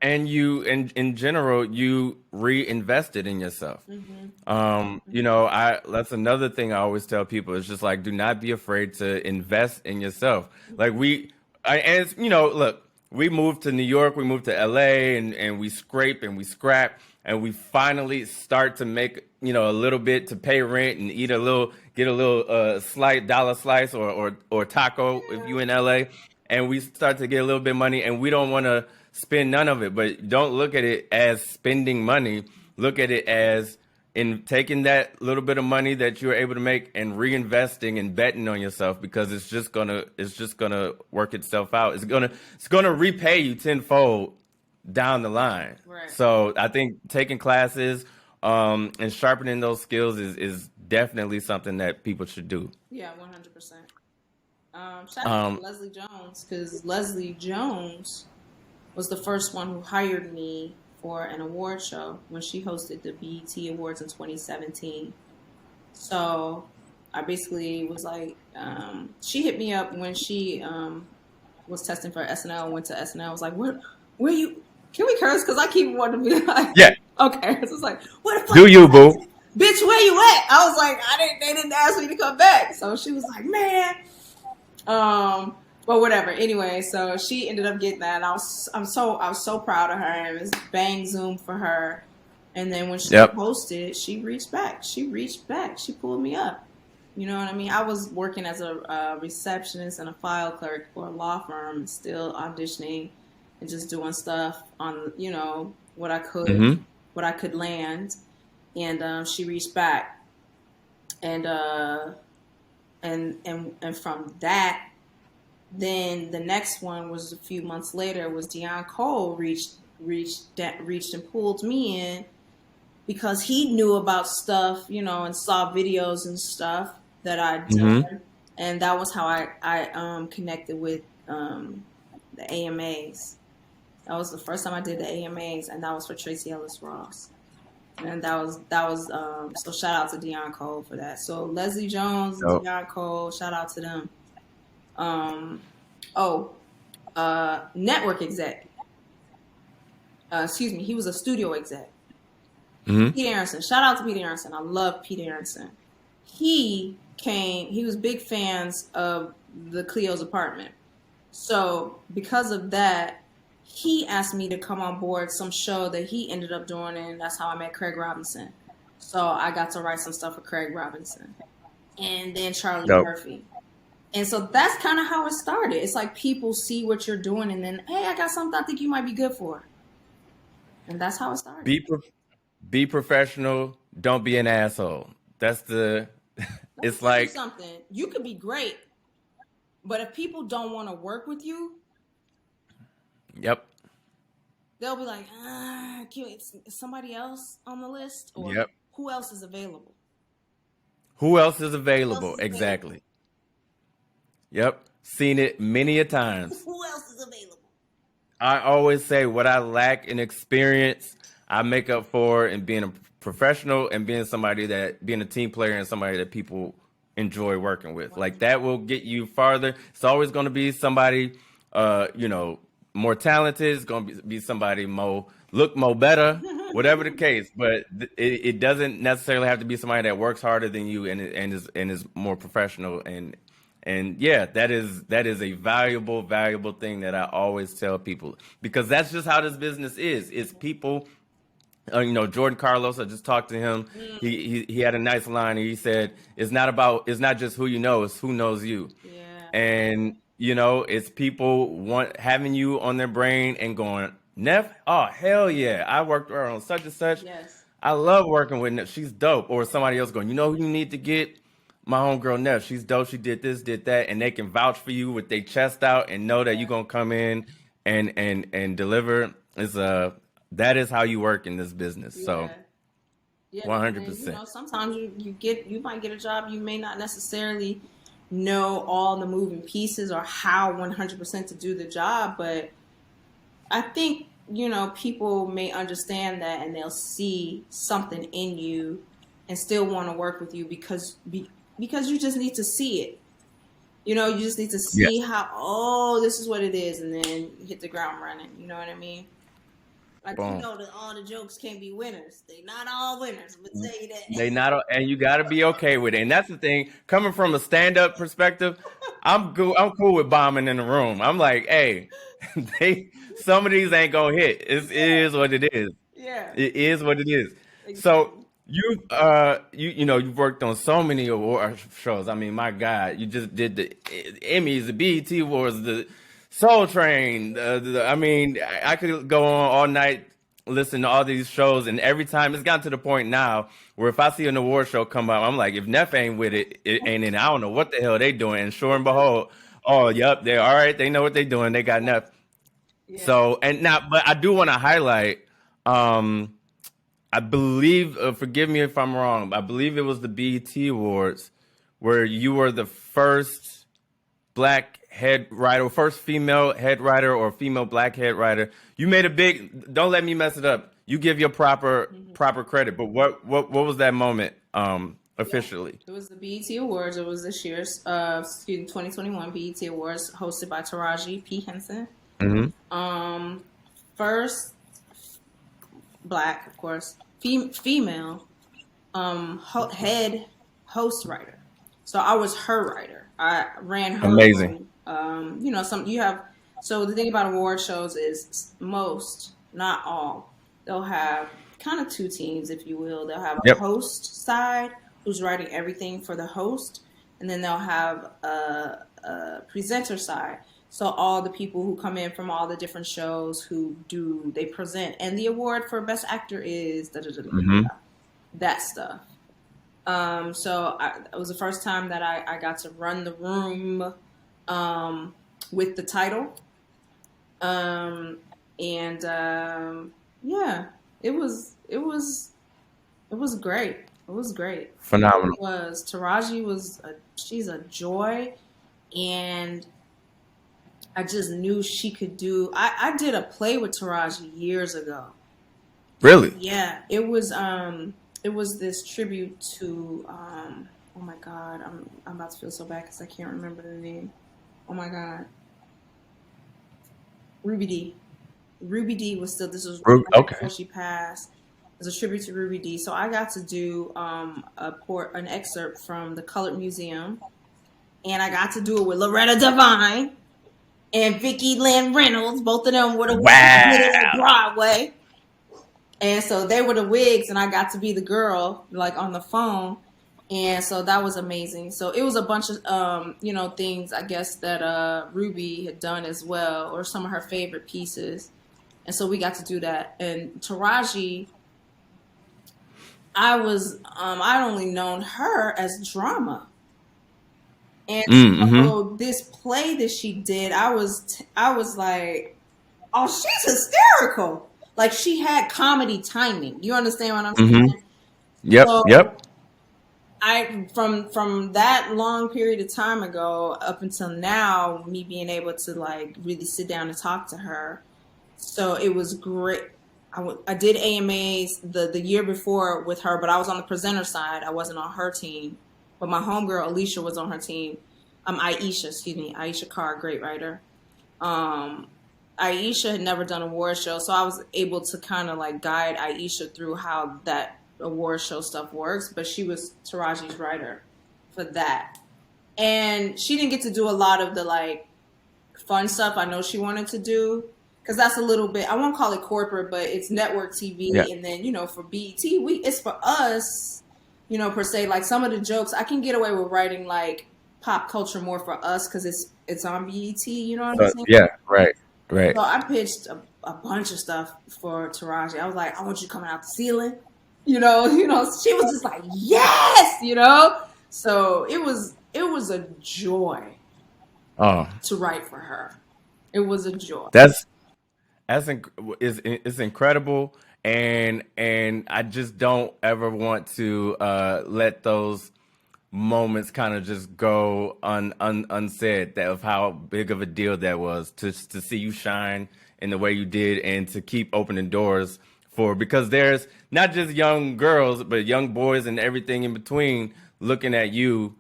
And you, in general, you reinvested in yourself. Mm-hmm. That's another thing I always tell people. It's just do not be afraid to invest in yourself. Look, we moved to New York, we moved to LA, and we scrape and we scrap, and we finally start to make, a little bit to pay rent and eat a little, get a little slight dollar slice or taco if you in LA, and we start to get a little bit of money, and we don't want to spend none of it. But don't look at it as spending money. Look at it as in taking that little bit of money that you're able to make and reinvesting and betting on yourself, because it's just gonna work itself out. It's gonna repay you tenfold down the line.
Right.
So I think taking classes and sharpening those skills is definitely something that people should do.
Yeah, 100%. Shout out to
Um,
Leslie Jones, because Leslie Jones was the first one who hired me for an award show when she hosted the BET Awards in 2017. So I basically was like, she hit me up when she was testing for SNL, went to SNL. I was like, where you, can we curse? Because I keep wanting to be like,
yeah,
okay. So it's like, where the fuck
do
you
you, boo?
at? Bitch, where you at? I was like, they didn't ask me to come back. So she was like, man. But whatever. Anyway, so she ended up getting that. I was so proud of her. It was bang Zoom for her. And then when she
Yep.
posted, she reached back. She pulled me up. You know what I mean? I was working as a receptionist and a file clerk for a law firm, still auditioning and just doing stuff on, what I could,
Mm-hmm.
what I could land. And she reached back, and from that, then the next one was a few months later. Was Deion Cole reached and pulled me in because he knew about stuff, and saw videos and stuff that I'd
Mm-hmm.
done, and that was how I connected with the AMAs. That was the first time I did the AMAs, and that was for Tracy Ellis Ross. And that was so shout out to Deion Cole for that. So Leslie Jones,
Yep.
Deion Cole, shout out to them. Um, network exec. Excuse me, he was a studio exec.
Mm-hmm.
Pete Aronson. Shout out to Pete Aronson. I love Pete Aronson. He was big fans of the Cleo's apartment. So because of that, he asked me to come on board some show that he ended up doing, and that's how I met Craig Robinson. So I got to write some stuff for Craig Robinson. And then Charlie
Yep.
Murphy. And so that's kind of how it started. It's like people see what you're doing, and then, hey, I got something I think you might be good for. And that's how it started.
Be professional. Don't be an asshole. That's the.
Let me
It's
tell you
like,
something. You could be great, but if people don't want to work with you,
yep,
they'll be like, is somebody else on the list? Or
yep.
who else is available?
Who else is
Who else
available?
is available?
Exactly. Yep. Seen it many a times.
Who else is available?
I always say what I lack in experience, I make up for in being a professional and being being a team player and somebody that people enjoy working with. Like that will get you farther. It's always going to be somebody, more talented. It's going to be somebody look more better, whatever the case. But it doesn't necessarily have to be somebody that works harder than you and is more professional. And yeah, that is a valuable thing that I always tell people, because that's just how this business is. It's people. Jordan Carlos, I just talked to him. He had a nice line. He said, it's not just who you know, it's who knows you.
Yeah.
And it's people having you on their brain and going, Neff, oh hell yeah, I worked with her on such and such.
Yes.
I love working with Neff. She's dope. Or somebody else going, who you need to get? My homegirl Neff. She's dope. She did this, did that, and they can vouch for you with their chest out and know that you're gonna come in and deliver. That is how you work in this business. So
Yeah.
100%.
Sometimes you might get a job, you may not necessarily know all the moving pieces or how 100% to do the job, but I think people may understand that, and they'll see something in you and still want to work with you because you just need to see it. You just need to see how, this is what it is, and then hit the ground running. You know what I mean? I do
Boom.
know that all the jokes can't be winners. They not all winners. I'm gonna tell you that.
They not, and you got to be okay with it. And that's the thing. Coming from a stand-up perspective, I'm good. I'm cool with bombing in the room. I'm like, hey, some of these ain't gonna hit. It is what it is.
Yeah,
It is what it is. So
exactly.
you've worked on so many award shows. I mean, my God, you just did the Emmys, the BET Awards, the Soul Train. I mean, I could go on all night listening to all these shows, and every time it's gotten to the point now where if I see an award show come up, I'm like, if Neff ain't with it, it ain't in. I don't know what the hell they doing. And sure and behold, oh, yep, they're all right. They know what they're doing. They got Neff.
Yeah.
So and now, but I do want to highlight. Um, I believe, forgive me if I'm wrong, I believe it was the BET Awards where you were the first black head writer, first female head writer or female black head writer. You made a big, don't let me mess it up. You give your proper credit, but what was that moment officially?
It was the BET Awards. It was this year's 2021 BET Awards hosted by Taraji P. Henson.
Mm-hmm.
First black, of course, female head host writer. So I was her writer. I ran her
Amazing.
room. So the thing about award shows is most, not all, they'll have kind of two teams, if you will. They'll have a host side who's writing everything for the host, and then they'll have a presenter side. So all the people who come in from all the different shows they present, and the award for best actor is that stuff. So it was the first time that I got to run the room with the title. Yeah, it was great. It was great.
Phenomenal.
Taraji she's a joy, and I just knew she could do. I did a play with Taraji years ago.
Really?
Yeah, it was this tribute to oh my God, I'm about to feel so bad because I can't remember the name. Oh my God, Ruby D. Ruby D was still. This was right before she passed. It was a tribute to Ruby D. So I got to do an excerpt from the Colored Museum, and I got to do it with Loretta Devine and Vicki Lynn Reynolds. Both of them were the ones who did it at Broadway. And so they were the wigs, and I got to be the girl, like on the phone. And so that was amazing. So it was a bunch of, things, I guess, that Ruby had done as well, or some of her favorite pieces. And so we got to do that. And Taraji, I'd only known her as drama. And so this play that she did, I was like, oh, she's hysterical. Like, she had comedy timing. You understand what I'm saying?
Yep.
So
Yep.
From that long period of time ago up until now, me being able to like really sit down and talk to her. So it was great. I did AMAs the year before with her, but I was on the presenter side. I wasn't on her team. But my homegirl, Alicia, was on her team. Aisha Carr, great writer. Aisha had never done a award show, so I was able to kind of like guide Aisha through how that award show stuff works, but she was Taraji's writer for that. And she didn't get to do a lot of the like fun stuff I know she wanted to do, because that's a little bit, I won't call it corporate, but it's network TV. Yeah. And then, for BET, it's for us, per se, like some of the jokes, I can get away with writing like pop culture more for us because it's on BET, you know what I'm saying?
Yeah, right. So
I pitched a bunch of stuff for Taraji. I was like, I want you coming out the ceiling. She was just like, yes, So it was a joy to write for her. It was a joy.
It's incredible, and I just don't ever want to let those moments kind of just go unsaid, that of how big of a deal that was to see you shine in the way you did, and to keep opening doors because there's not just young girls, but young boys and everything in between looking at you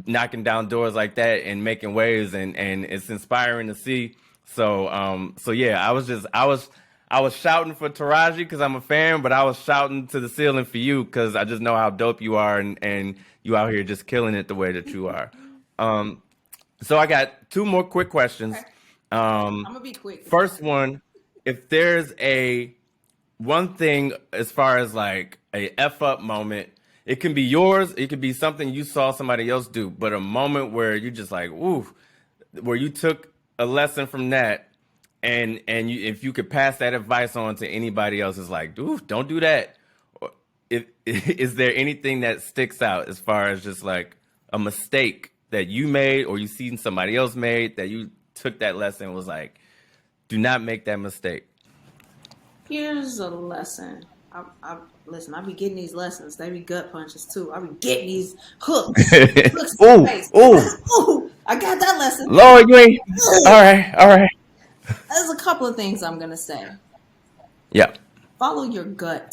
knocking down doors like that and making waves, and it's inspiring to see. So yeah, I was shouting for Taraji because I'm a fan, but I was shouting to the ceiling for you because I just know how dope you are, and you out here just killing it the way that you are. Um, so I got two more quick
Okay.
questions.
I'm
Um,
gonna be quick.
First one, if there's a one thing as far as like a F up moment, it can be yours, it could be something you saw somebody else do, but a moment where you just like, ooh, where you took a lesson from that, and you, if you could pass that advice on to anybody else, it's like, ooh, don't do that. Or is there anything that sticks out as far as just like a mistake that you made or you seen somebody else made that you took that lesson and was like, do not make that mistake?
Here's a lesson. Listen. I be getting these lessons. They be gut punches too. I be getting these hooks, hooks to the
Ooh,
face.
ooh,
Ooh, I got that lesson.
Lord, you ain't. All
Ugh.
right, all right.
There's a couple of things I'm gonna say.
Yeah.
Follow your gut.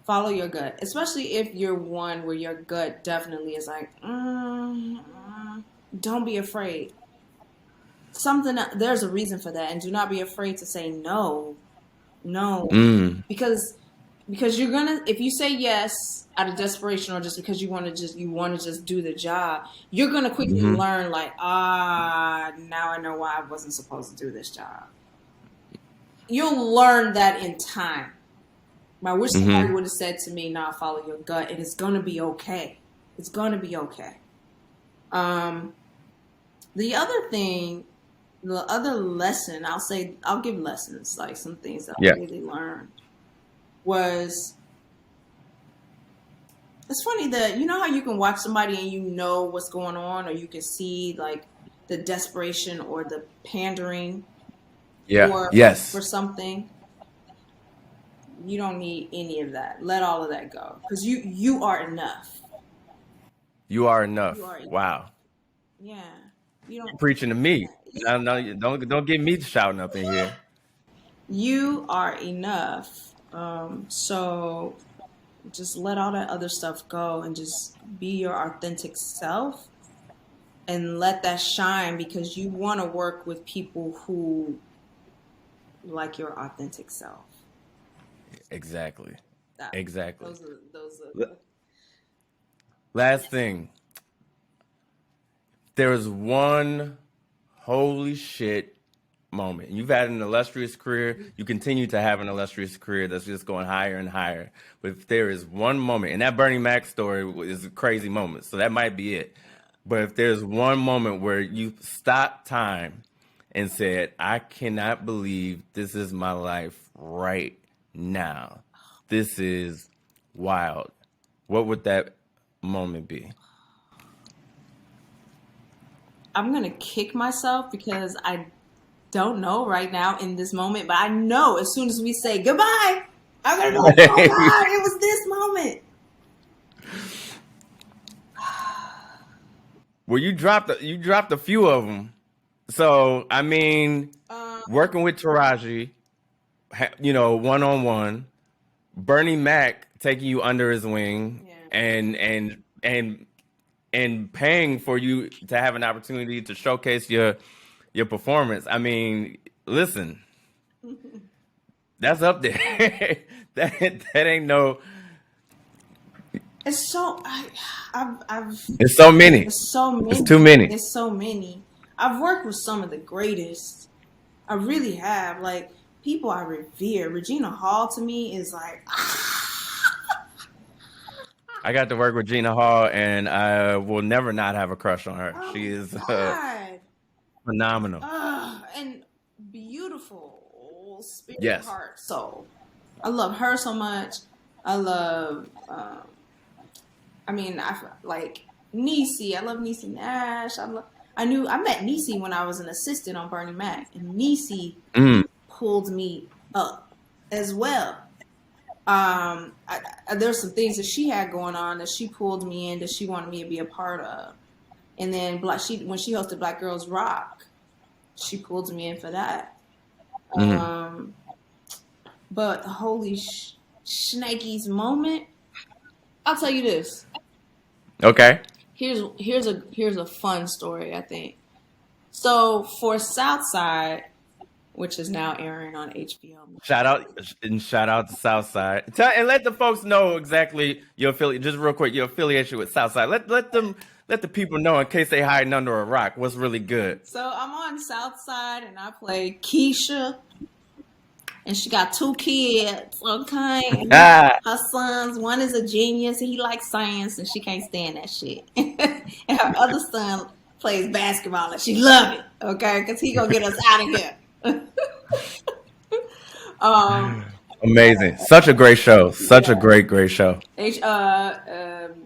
Follow your gut, especially if you're one where your gut definitely is like, don't be afraid. There's a reason for that, and do not be afraid to say no. No,
Mm.
because you're gonna, if you say yes out of desperation or just because you want to just do the job, you're gonna quickly
Mm-hmm.
learn like, now I know why I wasn't supposed to do this job. You'll learn that in time. I wish somebody
Mm-hmm.
would have said to me, "Nah, follow your gut, and it's gonna be okay. It's gonna be okay." Um, the other thing, the other lesson, I'll give lessons, like some things that I
Yeah.
really learned was, it's funny that, you know how you can watch somebody and you know what's going on, or you can see like the desperation or the pandering
Yeah.
for
Yes.
something. You don't need any of that. Let all of that go, because you are enough.
You are
You
enough.
are enough.
Wow.
Yeah. You
You're
don't.
preaching to me.
Yeah.
No, no, don't get me shouting up in here.
You are enough. So just let all that other stuff go and just be your authentic self and let that shine, because you want to work with people who like your authentic self.
Exactly.
That
Exactly.
those are
L- Last thing. There was one holy shit moment. You've had an illustrious career. You continue to have an illustrious career that's just going higher and higher. But if there is one moment, and that Bernie Mac story is a crazy moment, so that might be it. But if there's one moment where you stopped time and said, I cannot believe this is my life right now. This is wild. What would that moment be?
I'm gonna kick myself because I don't know right now in this moment, but I know as soon as we say goodbye, I'm gonna be like, oh God, it was this moment.
Well, you dropped a few of them. So I mean,
Um,
working with Taraji, one on one, Bernie Mac taking you under his wing,
yeah.
and paying for you to have an opportunity to showcase your performance. I mean, listen, that's up there. That ain't no.
It's so I've
It's so many.
It's so
It's too
many.
many.
It's so many. I've worked with some of the greatest. I really have. Like, people I revere. Regina Hall to me is like,
I got to work with Gina Hall, and I will never not have a crush on her.
oh
She
my
is
God.
phenomenal.
And beautiful spirit,
Yes.
heart, soul. I love her so much. I love, I mean, like Niecy. I love Niecy Nash. I met Niecy when I was an assistant on Bernie Mac, and Niecy
Mm.
pulled me up as well. There's some things that she had going on that she pulled me in, that she wanted me to be a part of. And then when she hosted Black Girls Rock, she pulled me in for that.
Mm.
Um, but holy shnikes moment, I'll tell you this.
Okay.
Here's a fun story, I think. So for Southside, which is now airing on HBO.
Shout out to Southside. And let the folks know exactly your affiliate. Just real quick, your affiliation with Southside. Let the people know in case they hiding under a rock what's really good.
So I'm on Southside and I play Keisha. And she got 2 kids, okay? And her sons, one is a genius and he likes science and she can't stand that shit. And her other son plays basketball and she love it, okay? Because he gonna get us out of here.
Amazing. Such a great show. Such a great show.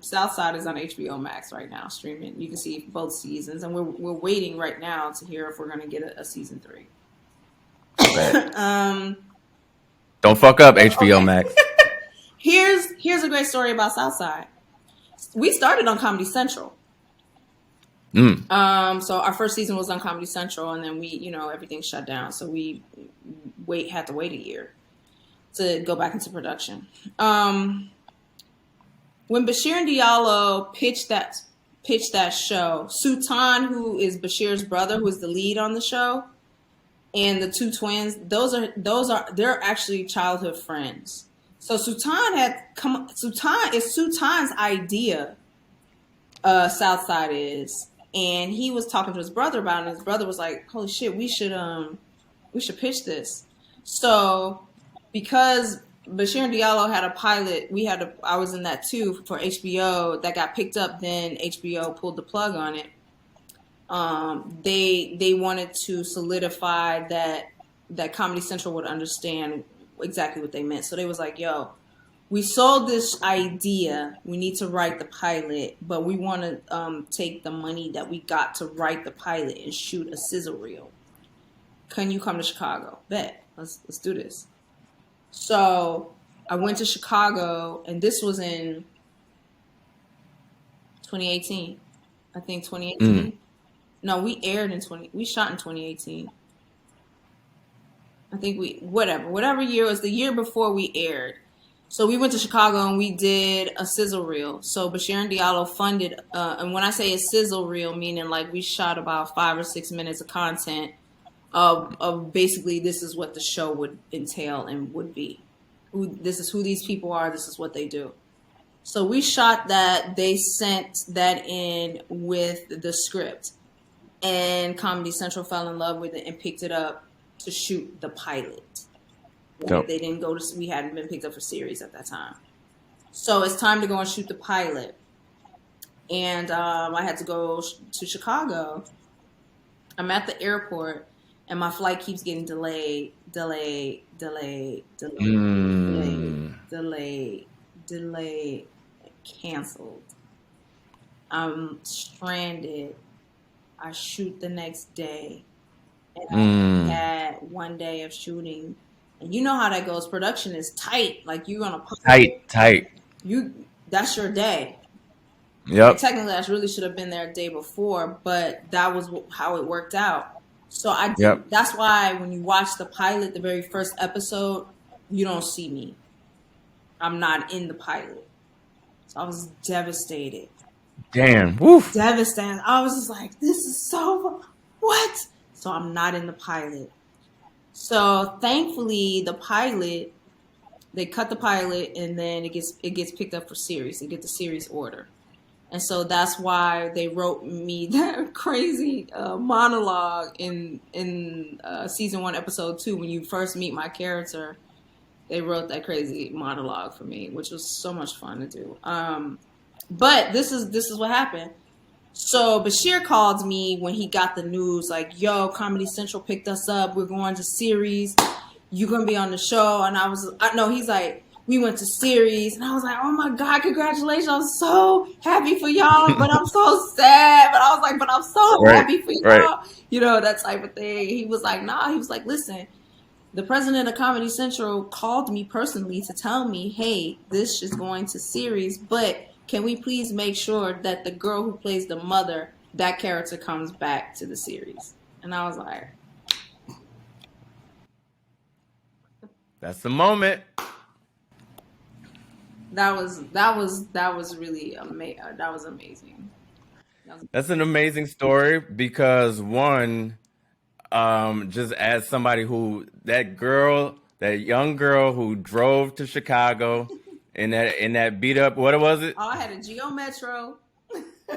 Southside is on HBO Max right now, streaming. You can see both seasons. And we're waiting right now to hear if we're going to get a season 3.
Don't fuck up HBO Max.
Here's a great story about Southside. We started on Comedy Central. So our first season was on Comedy Central, and then we, everything shut down. So we had to wait a year to go back into production. When Bashir and Diallo pitched that show, Sultan, who is Bashir's brother, who is the lead on the show, and the 2 twins, they're actually childhood friends. So it's Sultan's idea, Southside is, and he was talking to his brother about it, and his brother was like, holy shit, we should pitch this. So because Bashir and Diallo had a pilot, I was in that too for HBO that got picked up, then HBO pulled the plug on it. They wanted to solidify that Comedy Central would understand exactly what they meant. So they was like, yo, we sold this idea. We need to write the pilot, but we want to take the money that we got to write the pilot and shoot a sizzle reel. Can you come to Chicago? Bet. Let's do this. So I went to Chicago, and this was in 2018. I think 2018. No, we shot in 2018. I think whatever year, it was the year before we aired. So we went to Chicago and we did a sizzle reel. So Bashir and Diallo funded, and when I say a sizzle reel, meaning like we shot about 5 or 6 minutes of content of basically this is what the show would entail and would be. This is who these people are. This is what they do. So we shot that. They sent that in with the script. And Comedy Central fell in love with it and picked it up to shoot the pilot. They didn't we hadn't been picked up for series at that time. So it's time to go and shoot the pilot. And I had to go to Chicago. I'm at the airport and my flight keeps getting delayed, canceled. I'm stranded. I shoot the next day, and I had 1 day of shooting. And you know how that goes. Production is tight. Like you're gonna
tight.
That's your day.
Yep.
And technically, I really should have been there a day before, but that was how it worked out. So That's why when you watch the pilot, the very first episode, you don't see me. I'm not in the pilot. So I was devastated.
Damn. Woof.
Devastated. I was just like, this is so what? So I'm not in the pilot. So thankfully the pilot, they cut the pilot and then it gets picked up for series. They get the series order. And so that's why they wrote me that crazy monologue in season 1, episode 2. When you first meet my character, they wrote that crazy monologue for me, which was so much fun to do. But this is what happened. So Bashir called me when he got the news, like, yo, Comedy Central picked us up. We're going to series. You're going to be on the show. And he's like, we went to series. And I was like, oh my God, congratulations. I'm so happy for y'all, but I'm so sad. But I was like, but I'm so happy for y'all. Right. That type of thing. He was like, nah. He was like, listen, the president of Comedy Central called me personally to tell me, hey, this is going to series, but can we please make sure that the girl who plays the mother, that character comes back to the series? And I was like,
that's the moment.
That was really amazing. That was amazing.
That's an amazing story because one, just as somebody who that young girl who drove to Chicago in that beat up, what was it?
Oh, I had a Geo Metro.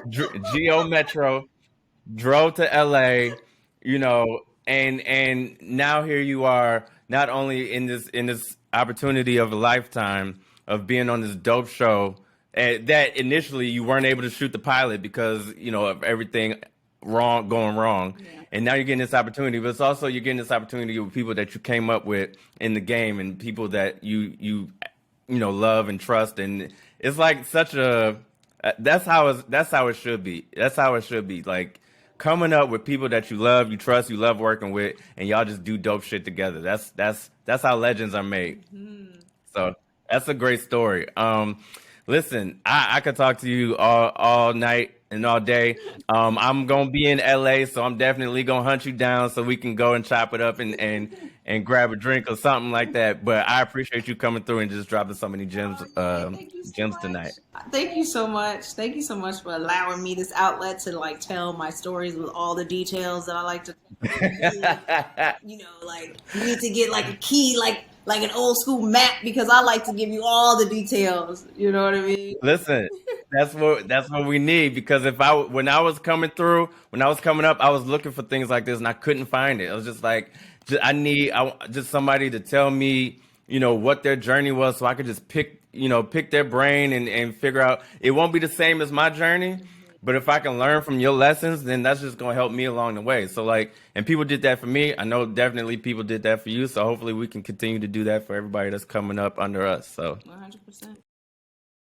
Geo Metro, drove to LA, you know, and now here you are, not only in this opportunity of a lifetime of being on this dope show, that initially you weren't able to shoot the pilot because of everything going wrong.
Yeah.
And now you're getting this opportunity, but it's also you're getting this opportunity with people that you came up with in the game and people that you love and trust, and it's like such a that's how it should be. That's how it should be. Like coming up with people that you love, you trust, you love working with, and y'all just do dope shit together. That's how legends are made. So that's a great story. Listen, I could talk to you all night and all day. I'm gonna be in LA, so I'm definitely gonna hunt you down so we can go and chop it up and grab a drink or something like that. But I appreciate you coming through and just dropping so many gems
Thank you so
gems
much.
tonight.
Thank you so much. Thank you so much for allowing me this outlet to like tell my stories with all the details that I like to. Like you need to get like a key, like an old school map, because I like to give you all the details. You know what I mean?
Listen, that's what we need, because when I was coming up, I was looking for things like this and I couldn't find it. I was just like, I need just somebody to tell me, what their journey was, so I could just pick their brain and figure out. It won't be the same as my journey, but if I can learn from your lessons, then that's just gonna help me along the way. So and people did that for me. I know definitely people did that for you. So hopefully we can continue to do that for everybody that's coming up under us. So
100%.